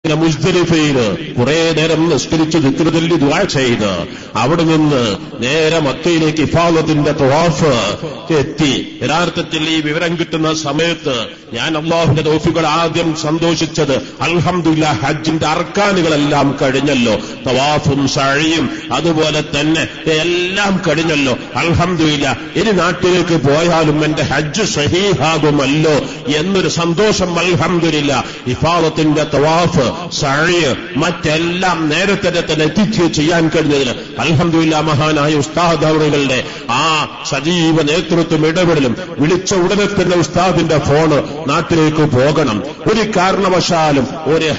മുസ്ദലിഫയിൽ കുറെ നേരം നിസ്കരിച്ച് ദിക്ർ ചൊല്ലി ദുആ ചെയ്ത് അവിടെ നിന്ന് നേരെ മക്കയിലേക്ക് ഇഫാദത്തിന്റെ തവാഫ് എത്തി. യഥാർത്ഥത്തിൽ ഈ വിവരം കിട്ടുന്ന സമയത്ത് ഞാൻ അല്ലാഹുവിന്റെ തൗഫീഖുകൾ ആദ്യം സന്തോഷിച്ചത് അൽഹംദുലില്ലാഹ് ഹജ്ജിന്റെ അർക്കാനുകളെല്ലാം കഴിഞ്ഞല്ലോ, തവാഫും സഅയും അതുപോലെ തന്നെ എല്ലാം കഴിഞ്ഞല്ലോ, അൽഹംദുലില്ലാഹ്. ഇനി നാട്ടിലേക്ക് പോയാലും എന്റെ ഹജ്ജ് സഹീഹാകുമല്ലോ എന്നൊരു സന്തോഷം അൽഹംദുലില്ലാഹ്. ഇഫാദത്തിന്റെ തവാഫ് സഅയ് മറ്റെല്ലാം നേരത്തെ തന്നെ എത്തിച്ച് ചെയ്യാൻ കഴിഞ്ഞതിന് അൽഹംദുലില്ലാഹ് മഹാനായ ഉസ്താദ് അവറുകളുടെ ആ സജീവ നേതൃത്വം ഇടപെടലും വിളിച്ച ഉടനെ തന്നെ ഉസ്താദിന്റെ ഫോണ് നാട്ടിലേക്ക് പോകണം, ഒരു കാരണവശാലും ഒരു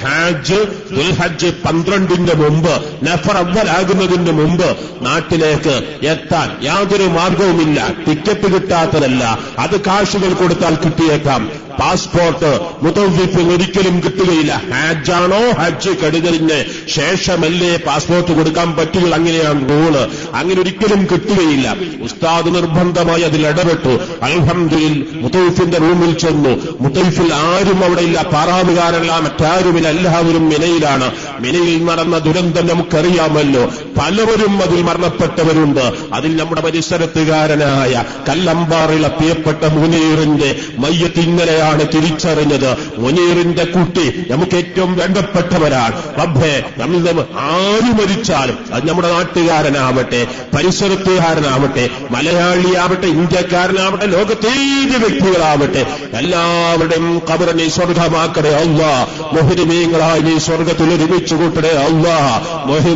ദുൽഹജ്ജ് 12 മുമ്പ് നഫർ അവ്വലാകുന്നതിന് മുമ്പ് നാട്ടിലേക്ക് എത്താൻ യാതൊരു മാർഗവുമില്ല. ടിക്കറ്റ് കിട്ടാത്തതല്ല, അത് കാശുകൾ കൊടുത്താൽ കിട്ടിയേക്കാം. പാസ്പോർട്ട് മുതവ്വിഫിൽ ഒരിക്കലും കിട്ടുകയില്ല. ഹജ്ജാണോ ഹജ്ജ് കഴിഞ്ഞതിന് ശേഷമല്ലേ പാസ്പോർട്ട് കൊടുക്കാൻ പറ്റുകയുള്ളൂ, അങ്ങനെയാണ് റൂള്. അങ്ങനെ ഒരിക്കലും കിട്ടുകയില്ല. ഉസ്താദ് നിർബന്ധമായി അതിൽ ഇടപെട്ടു. അൽഹംദുലില്ലാഹ് മുതവ്വിഫിന്റെ റൂമിൽ ചെന്നു. മുതവ്വിഫിൽ ആരും അവിടെ ഇല്ല, പാറാവുകാരല്ല, മറ്റാരുമില്ല, എല്ലാവരും മിനയിലാണ്. മിനയിൽ നടന്ന ദുരന്തം നമുക്കറിയാമല്ലോ, പലവരും അതിൽ മരണപ്പെട്ടവരുണ്ട്. അതിൽ നമ്മുടെ പരിസരത്തുകാരനായ കല്ലമ്പാറിലെ പ്രിയപ്പെട്ട മുനീറിന്റെ മയ്യത്ത് ഇന്നലെയാണ് തിരിച്ചറിഞ്ഞത്. മുനീറിന്റെ കുട്ടി നമുക്ക് ഏറ്റവും വേണ്ടപ്പെട്ടവരാണ്. റബ്ബേ, നമ്മിൽ നിന്ന് ആര് മരിച്ചാലും അത് നമ്മുടെ നാട്ടുകാരനാവട്ടെ, പരിസരത്തുകാരനാവട്ടെ, മലയാളിയാവട്ടെ, ഇന്ത്യക്കാരനാവട്ടെ, ലോകത്തേത് വ്യക്തികളാവട്ടെ, എല്ലാവരുടെയും ഖബർ നീ സ്വർഗമാക്കണേ അല്ലാഹ്. മുഹ്രിമീങ്ങളായി നീ സ്വർഗത്തിൽ ഒരുമിച്ച് കൂട്ടണേ അല്ലാഹ്.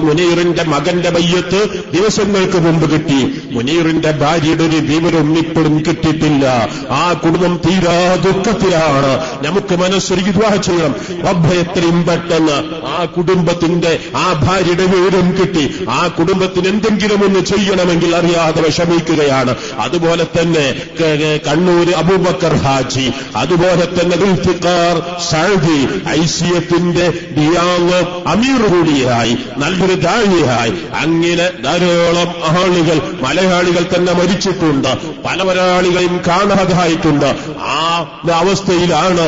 മുനീറിന്റെ മകന്റെ മയ്യത്ത് ദിവസങ്ങൾക്ക് മുമ്പ് കിട്ടി. മുനീറിന്റെ ഭാര്യയുടെ ഒരു വിവരം ഇപ്പോഴും കിട്ടിയിട്ടില്ല. ആ കുടുംബം തീരാ ദുഃഖത്തിലാണ്. നമുക്ക് മനസ്സൊരുക്കി ദുആ ചെയ്യണം. റബ്ബേ, എത്രയും പെട്ടെന്ന് ആ കുടുംബത്തിന്റെ ആ ഭാര്യയുടെ വിവരം കിട്ടി. ആ കുടുംബത്തിന് എന്തെങ്കിലും ഒന്ന് ചെയ്യണമെങ്കിൽ അറിയാതെ വിഷമിക്കുകയാണ്. അതുപോലെ തന്നെ കണ്ണൂർ അബൂബക്കർ ഹാജി, അതുപോലെ തന്നെ ദുൽഫിഖാർ സഅദി ഐസിയത്തിന്റെ ദിയാങ് അമീർ കൂടിയായി, നല്ലൊരു ദാഇയായി, അങ്ങനെ ധാരാളം ആളുകൾ മലയാളികൾ തന്നെ മരിച്ചിട്ടുണ്ട്. പല മലയാളികളെയും കാണാതായിട്ടുണ്ട്. ആ അവസ്ഥയിലാണ്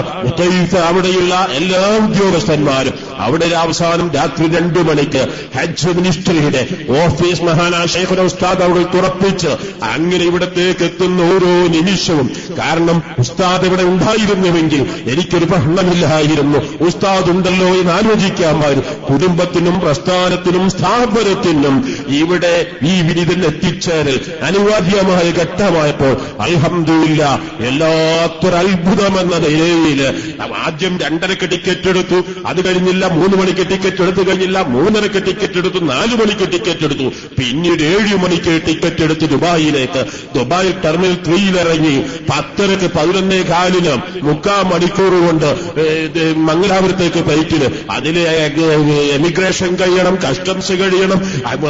അവിടെയുള്ള എല്ലാ ഉദ്യോഗസ്ഥന്മാരും. അവിടെ അവസാനം രാത്രി 2 മണിക്ക് ഹജ്ജ് മിനിസ്ട്രിയുടെ ഓഫീസ് മഹാനായ ശൈഖുന ഉസ്താദ് അവർ തുറപ്പിച്ച് അങ്ങനെ ഇവിടത്തേക്ക് എത്തുന്ന ഓരോ നിമിഷവും, കാരണം ഉസ്താദ് ഇവിടെ ഉണ്ടായിരുന്നുവെങ്കിൽ എനിക്കൊരു പ്രശ്നമില്ലായിരുന്നു, ഉസ്താദ് ഉണ്ടല്ലോ എന്ന് ആലോചിക്കാമായിരുന്നു. കുടുംബത്തിനും പ്രസ്ഥാനത്തിനും സ്ഥാപനത്തിനും ഇവിടെ ഈ വിനിതൻ എത്തിച്ചേരൽ അനിവാര്യമായ ഘട്ടമായപ്പോൾ അൽഹംദുലില്ലാഹ് എല്ലാത്തൊരു അത്ഭുതമെന്ന നിലയിൽ ആദ്യം 2:30 ടിക്കറ്റ് എടുത്തു. അത് കഴിഞ്ഞില്ല 3 മണിക്ക് ടിക്കറ്റ് എടുത്തു, കഴിഞ്ഞില്ല 3:30 ടിക്കറ്റ് എടുത്തു, 4 മണിക്ക് ടിക്കറ്റ് എടുത്തു, പിന്നീട് 7 മണിക്ക് ടിക്കറ്റ് എടുത്ത് ദുബായിലേക്ക്. ദുബായിൽ ടെർമിനൽ 3 ഇറങ്ങി 10:30 11:15 3/4 മണിക്കൂർ കൊണ്ട് മംഗലാപുരത്തേക്ക് ഫ്ലൈറ്റിന്. അതിൽ എമിഗ്രേഷൻ കഴിയണം, കസ്റ്റംസ് കഴിയണം,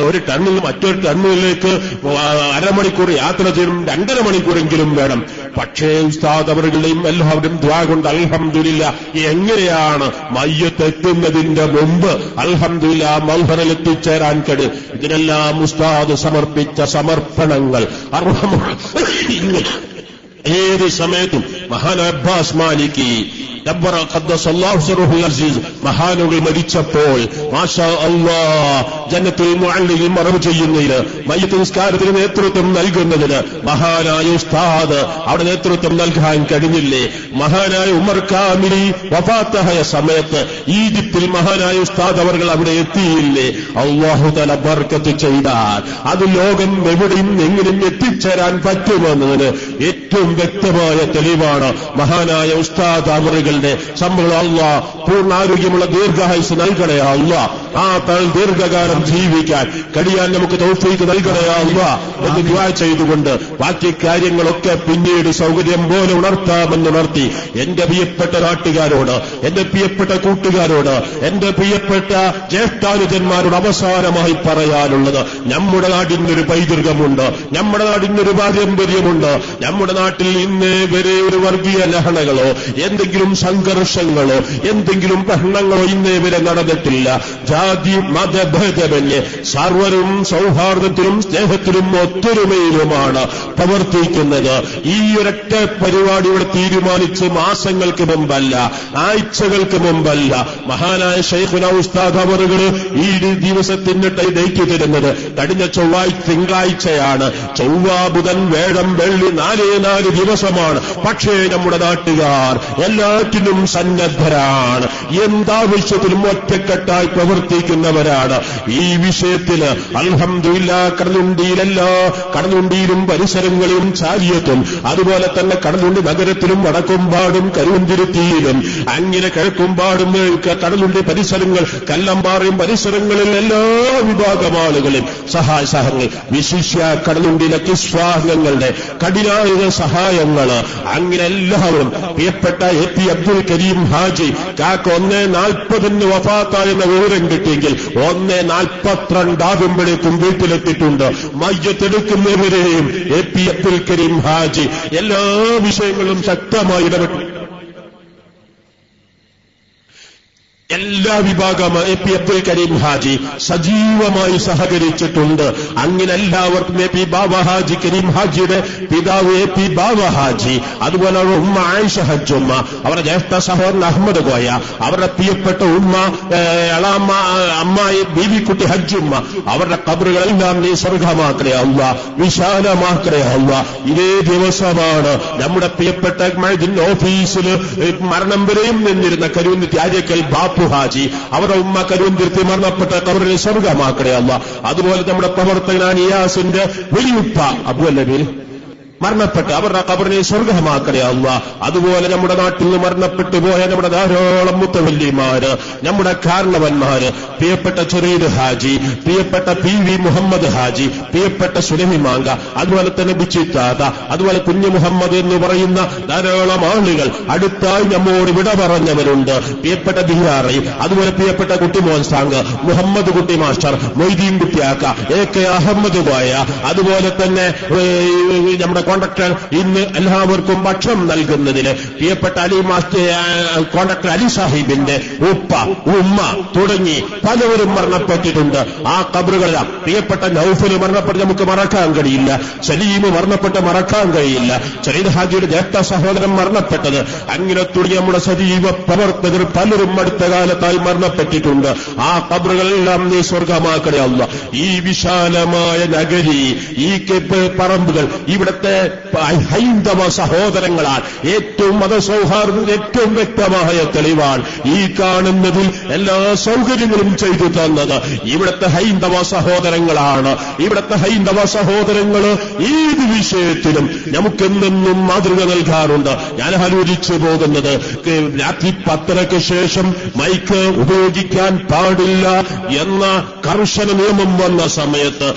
ഒരു ടണ്ണിൽ മറ്റൊരു ടണ്ണിലേക്ക് അരമണിക്കൂർ യാത്ര ചെയ്യണം, 2.5 മണിക്കൂറെങ്കിലും വേണം. പക്ഷേ ഉസ്താദ് അവരുടെയും എല്ലാവരും ദുആ കൊണ്ട് അൽഹംദുലില്ലാഹ് എങ്ങനെയാണ് മയ്യത്ത് എത്തുന്നതിന്റെ മുമ്പ് അൽഹംദുലില്ലാഹ് മൽഹറിൽ എത്തിച്ചേരാൻ കഴിയും. ഇതിനെല്ലാം ഉസ്താദ് സമർപ്പിച്ച സമർപ്പണങ്ങൾ ഏത് സമയത്തും മഹാനായ അബ്ബാസ് മാലിക്കി മഹാനുകൾ മരിച്ചപ്പോൾ മാഷാ അല്ലാഹ് ജന്നത്തുൽ മുഅല്ലിൽ മറവ് ചെയ്യുന്നതിന്, മയ്യിത്ത് നിസ്കാരത്തിന് നേതൃത്വം നൽകുന്നതിന് മഹാനായ ഉസ്താദ് അവിടെ നേതൃത്വം നൽകാൻ കഴിഞ്ഞില്ലേ? മഹാനായ ഉമർ കാമിലി വഫാത്തായ സമയത്ത് ഈജിപ്തിൽ മഹാനായ ഉസ്താദ് അവർ അവിടെ എത്തിയില്ലേ? അല്ലാഹു തആല ബർക്കത്ത് ചെയ്താൽ അത് ലോകം എവിടെയും എങ്ങനെയും എത്തിച്ചേരാൻ പറ്റുമെന്നതിന് ഏറ്റവും വ്യക്തമായ തെളിവാണ് മഹാനായ ഉസ്താദ് അവറുകളുടെ സംഭവം. അല്ലാഹ് പൂർണ്ണാരോഗ്യമുള്ള ദീർഘായുസ് നൽകണേ അല്ലാഹ്. ആ ദീർഘകാലം ജീവിക്കാൻ കഴിയാൻ നമുക്ക് തൗഫീഖ് നൽകണേ അല്ലാഹ് എന്ന് ദുആ ചെയ്തുകൊണ്ട് ബാക്കി കാര്യങ്ങളൊക്കെ പിന്നീട് സൗകര്യം പോലെ ഉണർത്താമെന്നുണർത്തി എന്റെ പ്രിയപ്പെട്ട നാട്ടുകാരോട്, എന്റെ പ്രിയപ്പെട്ട കൂട്ടുകാരോട്, എന്റെ പ്രിയപ്പെട്ട ജ്യേഷ്ഠാനുജന്മാരോട് അവസാനമായി പറയാനുള്ളത്, നമ്മുടെ നാടിനൊരു പൈതൃകമുണ്ട്, നമ്മുടെ നാടിനൊരു പാരമ്പര്യമുണ്ട്. നമ്മുടെ നാട്ടിൽ ഇന്നേ വരെ ഒരു വർഗീയ ലഹളകളോ എന്തെങ്കിലും സംഘർഷങ്ങളോ എന്തെങ്കിലും പ്രശ്നങ്ങളോ ഇന്നേ വരെ നടന്നിട്ടില്ല. ജാതി മതഭേദമന്യേ സർവരും സൗഹാർദ്ദത്തിലും സ്നേഹത്തിലും ഒത്തൊരുമയിലുമാണ് പ്രവർത്തിക്കുന്നത്. ഈ ഒരൊറ്റ പരിപാടി ഇവിടെ തീരുമാനിച്ച് മാസങ്ങൾക്ക് മുമ്പല്ല, ആഴ്ചകൾക്ക് മുമ്പല്ല. മഹാനായ ശൈഖുന ഉസ്താദ് അവറുകൾ ഈ ദിവസത്തിന് ഡേറ്റ് തരുന്നത് കഴിഞ്ഞ തിങ്കളാഴ്ചയാണ്. ചൊവ്വ ബുധൻ വേഴം വെള്ളി 4 ദിവസമാണ്. പക്ഷേ നമ്മുടെ നാട്ടുകാർ എല്ലാറ്റിനും സന്നദ്ധരാണ്. എന്താവശ്യത്തിലും ഒറ്റക്കെട്ടായി പ്രവർത്തിക്കുന്നവരാണ്. ഈ വിഷയത്തിൽ അൽഹംദുലില്ലാഹ് കടലുണ്ടിയിലും പരിസരങ്ങളിലും ചാലിയത്തും അതുപോലെ തന്നെ കടലുണ്ടി നഗരത്തിലും വടക്കുംപാടും കരുവന്തിരുത്തിയിലും അങ്ങനെ കിഴക്കുംപാടും കടലുണ്ടി പരിസരങ്ങൾ കല്ലമ്പാറയും പരിസരങ്ങളിൽ എല്ലാ വിഭാഗം ആളുകളും സഹായങ്ങൾ വിശിഷ്യ കടലുണ്ടിയിലെ കിസ്വാഹങ്ങളുടെ കഠിനായ സഹായങ്ങൾ അങ്ങനെ എല്ലാവരും പ്രിയപ്പെട്ട എ.പി. അബ്ദുൽ കരീം ഹാജി കാക്ക് 1:40 വഫാത്തായെന്ന വിവരം കിട്ടിയെങ്കിൽ 1:42 ആകുമ്പോഴേക്കും വീട്ടിലെത്തിയിട്ടുണ്ട്. മയ്യത്തെടുക്കുന്നവരെയും എ.പി. അബ്ദുൽ കരീം ഹാജി എല്ലാ വിഷയങ്ങളും ശക്തമായി ഇടപെട്ടു. എല്ലാ വിഭാഗം എ.പി. അബ്ദുൽ കരീം ഹാജി സജീവമായി സഹകരിച്ചിട്ടുണ്ട്. അങ്ങനെ എല്ലാവർക്കും എ.പി. ബാവ ഹാജി കരീം ഹാജിയുടെ പിതാവ് എ.പി. ബാവ ഹാജി, അതുപോലെ ഉമ്മ ആയിഷ ഹജ്ജുമ്മ, അവരുടെ ജ്യേഷ്ഠ സഹോദരൻ അഹമ്മദ് കോയ, അവരുടെ പ്രിയപ്പെട്ട ഉമ്മ എളാമ്മ അമ്മായി ബീവിക്കുട്ടി ഹജ്ജുമ്മ, അവരുടെ ഖബറുകളെല്ലാം നീ സ്വർഗമാക്കണേ അല്ലാഹ്, വിശാലമാക്കണേ അല്ലാഹ്. ഇതേ ദിവസമാണ് നമ്മുടെ പ്രിയപ്പെട്ട ഓഫീസിൽ മരണം വരെയും നിന്നിരുന്ന കരുവന്തി ആര്യക്കൽ ബാപ്പു ഹാജി, അവരുടെ ഉമ്മ കരുവന്തിരുത്തി മരണപ്പെട്ട ഖബറിനെ സ്വർഗമാക്കണേ അല്ലാഹ്. അതുപോലെ നമ്മുടെ പ്രവർത്തകനാൻ ഇയാസിന്റെ വലിയുപ്പ അബുവല്ലബിൽ മരണപ്പെട്ട് അവരുടെ ഖബറിനെ സ്വർഗമാക്കണേ അല്ലാഹ്. അതുപോലെ നമ്മുടെ നാട്ടിൽ നിന്ന് മരണപ്പെട്ടു പോയ നമ്മുടെ ധാരാളം മുത്തവല്ലിമാര്, നമ്മുടെ കാരണവന്മാര്, പ്രിയപ്പെട്ട ചെറീദ് ഹാജി, പ്രിയപ്പെട്ട പി.വി. മുഹമ്മദ് ഹാജി, പ്രിയപ്പെട്ട സുലൈമി മാങ്ക, അതുപോലെ തന്നെ ബിച്ചിത്താത്ത, അതുപോലെ കുഞ്ഞു മുഹമ്മദ് എന്ന് പറയുന്ന ധാരാളം ആളുകൾ അടുത്തായി നമ്മോട് വിട പറഞ്ഞവരുണ്ട്. പ്രിയപ്പെട്ട ദിയാറി, അതുപോലെ പ്രിയപ്പെട്ട കുട്ടിമോൻ സാങ്ക്, മുഹമ്മദ് കുട്ടി മാസ്റ്റർ, മൊയ്തീൻ കുട്ടിയാക്ക, എ.കെ. അഹമ്മദ് കോയ, അതുപോലെ തന്നെ നമ്മുടെ കോൺട്രാക്ടർ ഇന്ന് എല്ലാവർക്കും ഭക്ഷണം നൽകുന്നതിന് പ്രിയപ്പെട്ട അലി മാസ്റ്റർ, കോൺട്രാക്ടർ അലി സാഹിബിന്റെ ഉപ്പ ഉമ്മ തുടങ്ങി പലവരും മരണപ്പെട്ടിട്ടുണ്ട്. ആ ഖബറുകളെല്ലാം പ്രിയപ്പെട്ട നൗഫൽ മരണപ്പെട്ട് നമുക്ക് മറക്കാൻ കഴിയില്ല, സലീം മരണപ്പെട്ട് മറക്കാൻ കഴിയില്ല, സയ്യിദ് ഹാജിയുടെ ജ്യേഷ്ഠ സഹോദരൻ മരണപ്പെട്ടത്, അങ്ങനെ തുടങ്ങിയ നമ്മുടെ സജീവ പ്രവർത്തകർ പലരും അടുത്ത കാലത്തായി മരണപ്പെട്ടിട്ടുണ്ട്. ആ ഖബറുകളെല്ലാം നീ സ്വർഗമാക്കണേ അല്ലാഹ്. ഈ വിശാലമായ നഗരി, ഈ പറമ്പുകൾ ഇവിടുത്തെ ഹൈന്ദവ സഹോദരങ്ങളാൽ ഏറ്റവും മതസൗഹാർദ്ദം ഏറ്റവും വ്യക്തമായ തെളിവാണ്. ഈ കാണുന്നതിൽ എല്ലാ സൗകര്യങ്ങളും ചെയ്തു തന്നത് ഇവിടുത്തെ ഹൈന്ദവ സഹോദരങ്ങളാണ്. ഇവിടുത്തെ ഹൈന്ദവ സഹോദരങ്ങൾ ഏത് വിഷയത്തിലും നമുക്കെന്നും മാതൃക നൽകാറുണ്ട്. ഞാൻ ആലോചിച്ചു പോകുന്നത് രാത്രി 10:00 ശേഷം മൈക്ക് ഉപയോഗിക്കാൻ പാടില്ല എന്ന കർശന നിയമം വന്ന സമയത്ത്,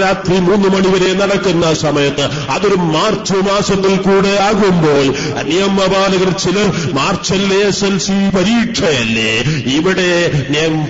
രാത്രി 3 മണി വരെ നടക്കുന്ന സമയത്ത്, അതൊരു മാർച്ച് മാസത്തിൽ കൂടെ ആകുമ്പോൾ നിയമപാലകർ ചിലർ മാർച്ചല്ലേ SLC പരീക്ഷയല്ലേ, ഇവിടെ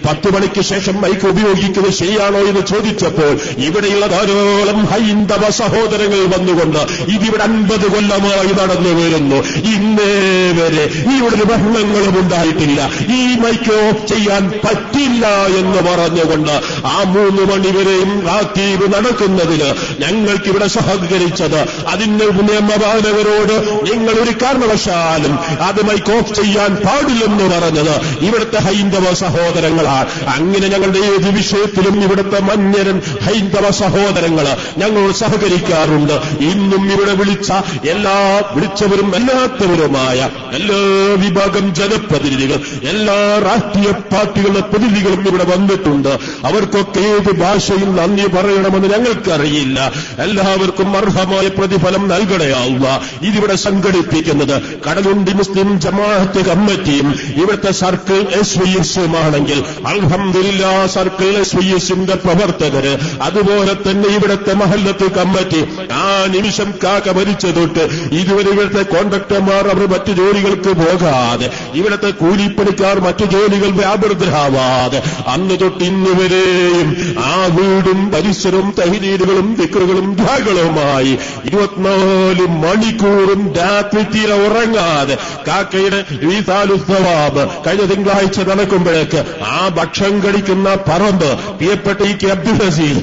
10 മണിക്ക് ശേഷം മൈക്ക് ഉപയോഗിക്കുന്നത് ശരിയാണോ എന്ന് ചോദിച്ചപ്പോൾ ഇവിടെയുള്ള ധാരാളം ഹൈന്ദവ സഹോദരങ്ങൾ വന്നുകൊണ്ട് ഇതിവിടെ 50 കൊല്ലമായി നടന്നു വരുന്നു, ഇന്നേ വരെ ഇവിടെ ബഹളങ്ങളും ഉണ്ടായിട്ടില്ല, ഈ മൈക്ക് ഓഫ് ചെയ്യാൻ പറ്റില്ല എന്ന് പറഞ്ഞുകൊണ്ട് ആ 3 മണിവരെയും രാത്രി നടക്കുന്നതിന് ഞങ്ങൾക്കിവിടെ സഹകരിച്ചത്, അതിന് നിയമപാലകരോട് നിങ്ങൾ ഒരു കാരണവശാലും അത് മൈക്ക് ഓഫ് ചെയ്യാൻ പാടില്ലെന്ന് പറഞ്ഞത് ഇവിടുത്തെ ഹൈന്ദവ സഹോദരങ്ങളാണ്. അങ്ങനെ ഞങ്ങളുടെ ഏത് വിഷയത്തിലും ഇവിടുത്തെ മന്യരൻ ഹൈന്ദവ സഹോദരങ്ങൾ ഞങ്ങളോട് സഹകരിക്കാറുണ്ട്. ഇന്നും ഇവിടെ വിളിച്ചവരും അല്ലാത്തവരുമായ എല്ലാ വിഭാഗം ജനപ്രതിനിധികൾ, എല്ലാ രാഷ്ട്രീയ പാർട്ടികളുടെ പ്രതിനിധികളും ഇവിടെ വന്നിട്ടുണ്ട്. അവർക്കൊക്കെ ഏത് ഭാഷയിൽ നന്ദി പറയണമെന്ന് ഞങ്ങൾക്കറിയില്ല. എല്ലാവർക്കും അർഹമായ പ്രതിഫലം നൽകണയാവുക. ഇതിവിടെ സംഘടിപ്പിക്കുന്നത് കടലുണ്ടി മുസ്ലിം ജമാഅത്ത് കമ്മിറ്റിയും ഇവിടുത്തെ സർക്കിൾ SYSമാണെങ്കിൽ അൽഹംദുലില്ലാഹ് സർക്കിൾ SYSന്റെ പ്രവർത്തകര്, അതുപോലെ തന്നെ ഇവിടുത്തെ മഹല്ലത്ത് കമ്മിറ്റി, ആ നിമിഷം കാക്ക മരിച്ച തൊട്ട് ഇതുവരെ ഇവിടുത്തെ കോൺട്രാക്ടർമാർ അവർ മറ്റു ജോലികൾക്ക് പോകാതെ, ഇവിടുത്തെ കൂലിപ്പണിക്കാർ മറ്റു ജോലികൾ വ്യാപൃതരാവാതെ അന്ന് തൊട്ട് ഇന്നുവരെയും ആ വീടും പരിസരവും തഹ്ലീലുകളും ദിക്റുകളും ദുആകളുമായി 24 മണിക്കൂറും രാത്രി തീരെ ഉറങ്ങാതെ കാക്കയുടെ ഈസാലുസ്സവാബ് കഴിഞ്ഞ തിങ്കളാഴ്ച നടക്കുമ്പോഴേക്ക് ആ ഭക്ഷണം കഴിക്കുന്ന പറമ്പ് പ്രിയപ്പെട്ട ഈ കെ അബ്ദുൽ അസീസ്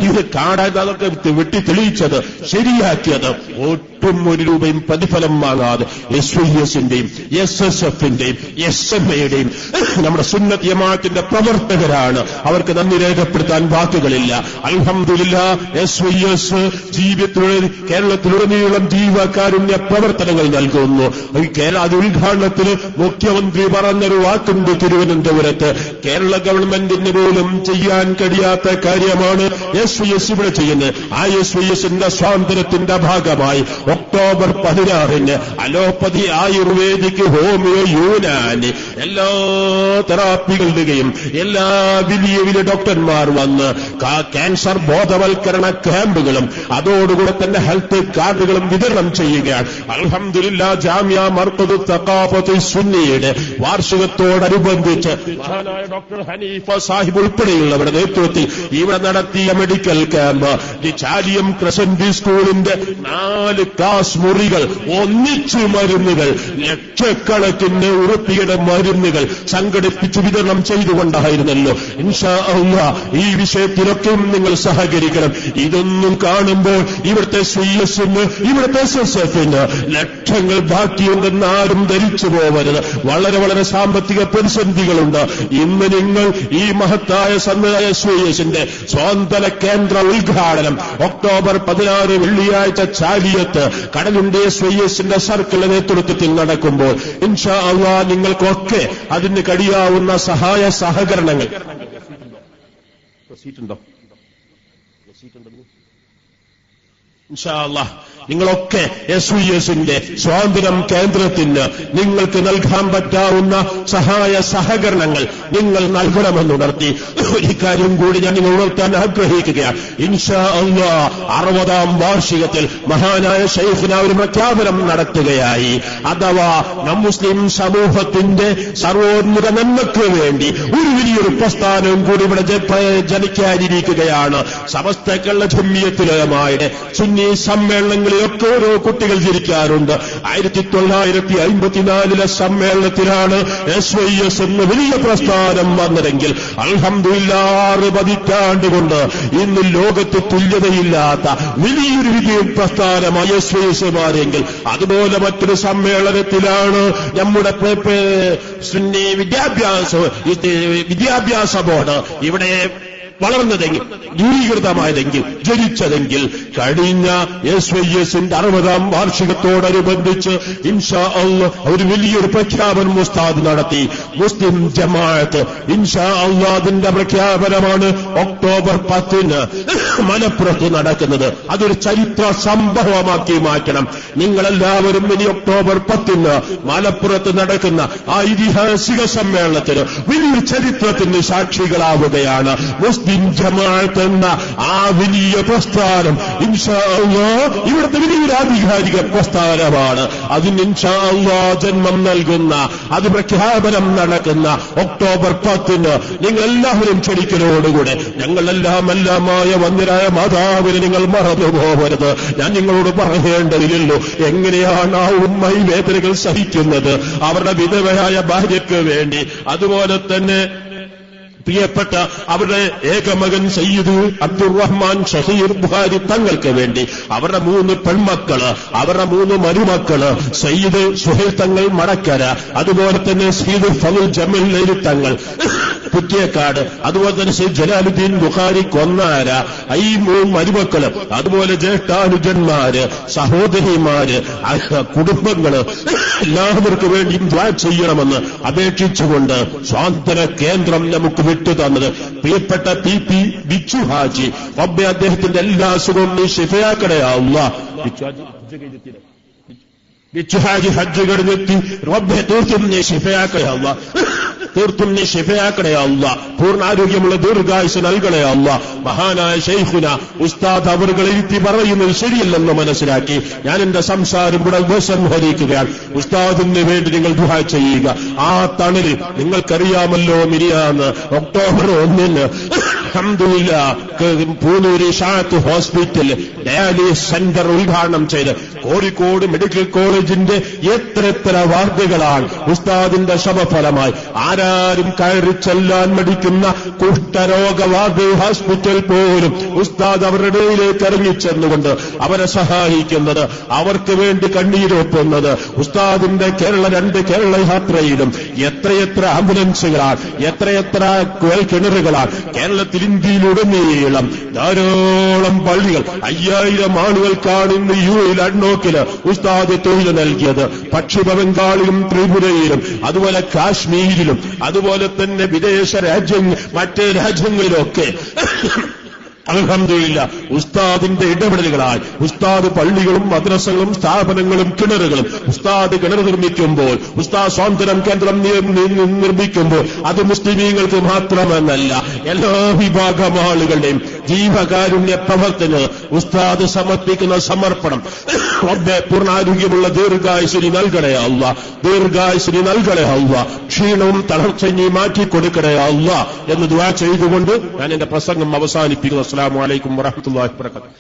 ഇത് കാടാൻ അതൊക്കെ വെട്ടി തെളിയിച്ചത് ശരിയാക്കിയത് ഒട്ടും ഒരു രൂപയും പ്രതിഫലം വാങ്ങാതെ SYSന്റെയും SSFന്റെയും SMAയുടെയും നമ്മുടെ സുന്നത്ത് ജമാഅത്തിന്റെ പ്രവർത്തകരാണ്. അവർക്ക് നന്ദി രേഖപ്പെടുത്താൻ വാക്കുകളില്ല. അൽഹംദുലില്ലാഹ് SYS ജീവിതത്തിലൂടെ കേരളത്തിലുടനീളം ജീവകാരുണ്യ പ്രവർത്തനങ്ങൾ നൽകുന്നു. അത് ഉദ്ഘാടനത്തിന് മുഖ്യമന്ത്രി പറഞ്ഞൊരു വാക്കുണ്ട് തിരുവനന്തപുരത്ത്. കേരള ഗവൺമെന്റിന് പോലും ചെയ്യാൻ കഴിയാത്ത കാര്യമാണ് SYS ഇവിടെ ചെയ്യുന്നത്. ആ SYSന്റെ സ്വാതന്ത്ര്യത്തിന്റെ ഭാഗമായി October 16 allopathy, ayurvedic, homeo, Unani എല്ലാ തെറാപ്പികളുടെയും എല്ലാ വലിയ വലിയ ഡോക്ടർമാർ വന്ന് ക്യാൻസർ ബോധവൽക്കരണ ക്യാമ്പുകളും അതോടുകൂടെ തന്നെ ഹെൽത്ത് കാർഡുകളും വിതരണം ചെയ്യുകയാണ്. അൽഹംദുലില്ലാഹ് ജാമിയ മർക്കദ് തഖാഫത്ത് സുന്നിയുടെ വാർഷികത്തോടനുബന്ധിച്ച് മഹാനായ ഡോക്ടർ ഹനീഫ സാഹിബ് ഉൾപ്പെടെയുള്ളവരുടെ നേതൃത്വത്തിൽ ഇവിടെ നടത്തിയ മെഡിക്കൽ ക്യാമ്പ് ചാലിയം ക്രസന്റ് സ്കൂളിന്റെ 4 ക്ലാസ് മുറികൾ ഒന്നിച്ചു മരുന്നുകൾ ലക്ഷക്കണക്കിന് ഉറുപ്പിയുടെ മരുന്നുകൾ സംഘടിപ്പിച്ചു വിതരണം ചെയ്തുകൊണ്ടായിരുന്നല്ലോ. ഇൻഷാ അല്ലാഹ് ഈ വിഷയത്തിലൊക്കെ നിങ്ങൾ സഹകരിക്കണം. ഇതൊന്നും കാണുമ്പോൾ ഇവിടുത്തെ SYSന് ഇവിടുത്തെ SSFന് ലക്ഷങ്ങൾ ബാക്കിയുണ്ടെന്ന് ആരും ധരിച്ചു പോവരുത്. വളരെ വളരെ സാമ്പത്തിക പ്രതിസന്ധികളുണ്ട്. ഇന്ന് നിങ്ങൾ ഈ മഹത്തായ SYSന്റെ സ്വാതന്ത്ര്യ കേന്ദ്ര ഉദ്ഘാടനം ഒക്ടോബർ 16 വെള്ളിയാഴ്ച ചാലിയത്ത് കടലുണ്ടി SYSന്റെ സർക്കിളിന്റെ നേതൃത്വത്തിൽ നടക്കുമ്പോൾ ഇൻഷാ അല്ലാഹ് നിങ്ങൾക്കൊക്കെ അതിന് കഴിയാവുന്ന സഹായ സഹകരണങ്ങൾ ഇൻഷാ അല്ലാഹ് നിങ്ങളൊക്കെ SYSന്റെ സ്വാതന്ത്ര്യം കേന്ദ്രത്തിന് നിങ്ങൾക്ക് നൽകാൻ പറ്റാവുന്ന സഹായ സഹകരണങ്ങൾ നിങ്ങൾ നൽകണമെന്നുണർത്തി ഒരു കാര്യം കൂടി ഞാൻ നിങ്ങൾ ഉണർത്താൻ ആഗ്രഹിക്കുകയാണ്. ഇൻഷാ അല്ലാഹ് 60ാം വാർഷികത്തിൽ മഹാനായ ശൈഖുന ഒരു പ്രഖ്യാപനം നടത്തുകയായി. അഥവാ മുസ്ലിം സമൂഹത്തിന്റെ സർവോന്നത നന്മയ്ക്ക് വേണ്ടി ഒരു വലിയൊരു പ്രസ്ഥാനവും കൂടി ഇവിടെ ജനിക്കാനിരിക്കുകയാണ്. സമസ്ത കേരള ജംഇയ്യത്തുലമായുടെ സുന്നി സമ്മേളനങ്ങളിലൊക്കെ ഓരോ കുട്ടികൾ ജനിക്കാറുണ്ട്. 1954 സമ്മേളനത്തിലാണ് SYS എന്ന വലിയ പ്രസ്ഥാനം വന്നതെങ്കിൽ അൽഹംദുലില്ലാഹ് 6 പതിറ്റാണ്ടുകൊണ്ട് ഇന്ന് ലോകത്ത് തുല്യതയില്ലാത്ത വലിയൊരു വലിയ പ്രസ്ഥാനമായി SYS മാറിയെങ്കിൽ അതുപോലെ മറ്റൊരു സമ്മേളനത്തിലാണ് നമ്മുടെ സുന്നി വിദ്യാഭ്യാസ ബോർഡ് ഇവിടെ വളർന്നതെങ്കിൽ ദൂരീകൃതമായതെങ്കിൽ ജനിച്ചതെങ്കിൽ കഴിഞ്ഞ SYSന്റെ 60ാം വാർഷികത്തോടനുബന്ധിച്ച് ഇൻഷാ അല്ലാഹ് ഒരു വലിയൊരു പ്രഖ്യാപനം ഉസ്താദ് നടത്തി. മുസ്ലിം ജമാഅത്ത് ഇൻഷാ അല്ലാഹ് അതിന്റെ പ്രഖ്യാപനമാണ് ഒക്ടോബർ 10 മലപ്പുറത്ത് നടക്കുന്നത്. അതൊരു ചരിത്ര സംഭവമാക്കി മാറ്റണം. നിങ്ങളെല്ലാവരും ഇനി ഒക്ടോബർ 10 മലപ്പുറത്ത് നടക്കുന്ന ആ ഐതിഹാസിക സമ്മേളനത്തിന് വലിയൊരു ചരിത്രത്തിന് സാക്ഷികളാവുകയാണ്. മുസ്ലിം ജമാഅത്ത് എന്ന ആ വലിയ പ്രസ്ഥാനം ഇൻഷാ അല്ലാഹ് ഇവിടുത്തെ വലിയൊരു ആധികാരിക പ്രസ്ഥാനമാണ്. അതിന് ഇൻഷാ അല്ലാഹ് ജന്മം നൽകുന്ന അത് പ്രഖ്യാപനം നടക്കുന്ന ഒക്ടോബർ 10 നിങ്ങളെല്ലാവരും ക്ഷണിക്കലോടുകൂടെ ഞങ്ങളെല്ലാമായ വന്യരായ മാതാവിനെ നിങ്ങൾ മറന്നുപോകരുത്. ഞാൻ നിങ്ങളോട് പറയേണ്ടതില്ലല്ലോ എങ്ങനെയാണ് ആ ഉമ്മ ഈ വേദനകൾ സഹിക്കുന്നത് അവരുടെ വിധവയായ ഭാര്യയ്ക്ക് വേണ്ടി. അതുപോലെ തന്നെ പ്രിയപ്പെട്ട അവരുടെ ഏകമകൻ സയ്യിദ് അബ്ദുറഹ്മാൻ ഷഹീർ ബുഖാരി തങ്ങൾക്ക് വേണ്ടി അവരുടെ 3 പെൺമക്കള് അവരുടെ 3 മരുമക്കള് സയ്യിദ് സുഹൈൽ തങ്ങൾ മടക്കര, അതുപോലെ തന്നെ സയ്യിദ് ഫളുൽ ജമീൽ തങ്ങൾ പുറ്റിയക്കാട്, അതുപോലെ തന്നെ സയ്യിദ് ജലാലുദ്ദീൻ ബുഖാരി കൊന്നാര, ഈ 3 മരുമക്കള്, അതുപോലെ ജ്യേഷ്ഠാനുജന്മാര്, സഹോദരിമാര്, കുടുംബങ്ങള് എല്ലാവർക്കു വേണ്ടിയും ദുആ ചെയ്യണമെന്ന് അപേക്ഷിച്ചുകൊണ്ട് സ്വാതന്ത്ര്യ കേന്ദ്രം നമുക്ക് വിട്ടു തന്നത് പ്രിയപ്പെട്ട PP ബിച്ചു ഹാജി. റബ്ബേ അദ്ദേഹത്തിന്റെ എല്ലാ അസുഖവും നീ ശിഫയാക്കണേ അല്ലാഹ്. ബിച്ചുഹാജി ഹജ്ജ് കഴിഞ്ഞെത്തി റബ്ബേ തീർത്തും നീ ശിഫയാക്കണേ അല്ലാ, തീർത്തും നീ ശിഫയാക്കണേ അല്ലാ, പൂർണ്ണാരോഗ്യമുള്ള ദീർഘായുസ് നൽകണേ അല്ലാ. മഹാനായ ശൈഖുന ഉസ്താദ് അവറുകളെ ഇരുത്തി പറയുന്നത് ശരിയല്ലെന്ന് മനസ്സിലാക്കി ഞാൻ എന്റെ സംസാരം ഇവിടെ ഉപസംഹരിക്കുകയാണ്. ഉസ്താദിന് വേണ്ടി നിങ്ങൾ ദുആ ചെയ്യുക. ആ തണല് നിങ്ങൾക്കറിയാമല്ലോ, മിനിയാന്ന് ഒക്ടോബർ 1 അൽഹംദുലില്ലാഹ് പൂനൂർ ഇഷാഅത്ത് ഹോസ്പിറ്റൽ ഡയാലിസിസ് സെന്റർ ഉദ്ഘാടനം ചെയ്ത് കോഴിക്കോട് മെഡിക്കൽ കോളേജിന്റെ എത്ര വാർഡുകളാണ് ഉസ്താദിന്റെ ശമഫലമായി ആരാരും കയറി ചെല്ലാൻ മടിക്കുന്ന കുഷ്ഠരോഗ വാർഡ് ഹോസ്പിറ്റൽ പോലും ഉസ്താദ് അവരുടെ ഇടയിലേക്ക് ഇറങ്ങിച്ചെന്നുകൊണ്ട് അവരെ സഹായിക്കുന്നത്, അവർക്ക് വേണ്ടി കണ്ണീരൊപ്പുന്നത്. ഉസ്താദിന്റെ 2 കേരള യാത്രയിലും എത്രയെത്ര ആംബുലൻസുകളാണ്, എത്രയെത്ര കുഴൽക്കിണറുകളാണ് കേരളത്തിൽ, ഇന്ത്യയിലുടനീളം ധാരാളം പള്ളികൾ. 5000 ആളുകൾക്കാണ് ഇന്ന് യുഎഇ അഡ്നോക്കില് ഉസ്താദ് തൊഴിൽ നൽകിയത്. പശ്ചിമ ബംഗാളിലും ത്രിപുരയിലും അതുപോലെ കാശ്മീരിലും അതുപോലെ തന്നെ വിദേശ മറ്റ് രാജ്യങ്ങളിലൊക്കെ അൽഹംദുലില്ലാഹ് ഉസ്താദിന്റെ ഇടപെടലുകളായി ഉസ്താദ് പള്ളികളും മദ്രസകളും സ്ഥാപനങ്ങളും കിണറുകളും ഉസ്താദ് കിണർ നിർമ്മിക്കുമ്പോൾ, ഉസ്താദ് സ്വാതന്ത്ര്യം കേന്ദ്രം നിർമ്മിക്കുമ്പോൾ അത് മുസ്ലിമീങ്ങൾക്ക് മാത്രമെന്നല്ല എല്ലാ വിഭാഗം ആളുകളുടെയും ജീവകാരുണ്യ പ്രവർത്തന ഉസ്താദ് സമർപ്പിക്കുന്ന സമർപ്പണം റബ്ബേ പൂർണ്ണാരോഗ്യമുള്ള ദീർഘായുസ്സിന് നൽകണേ അല്ലാ, ദീർഘായുസ്സിന് നൽകണേ അല്ലാ, ക്ഷീണവും തളർച്ചയും മാറ്റിക്കൊടുക്കണേ അല്ലാ എന്ന് ദുആ ചെയ്തുകൊണ്ട് ഞാൻ എന്റെ പ്രസംഗം അവസാനിപ്പിക്കുന്നു. അസ്സലാമു അലൈക്കും വറഹ്മത്തുള്ളാഹി വബറകാതുഹു.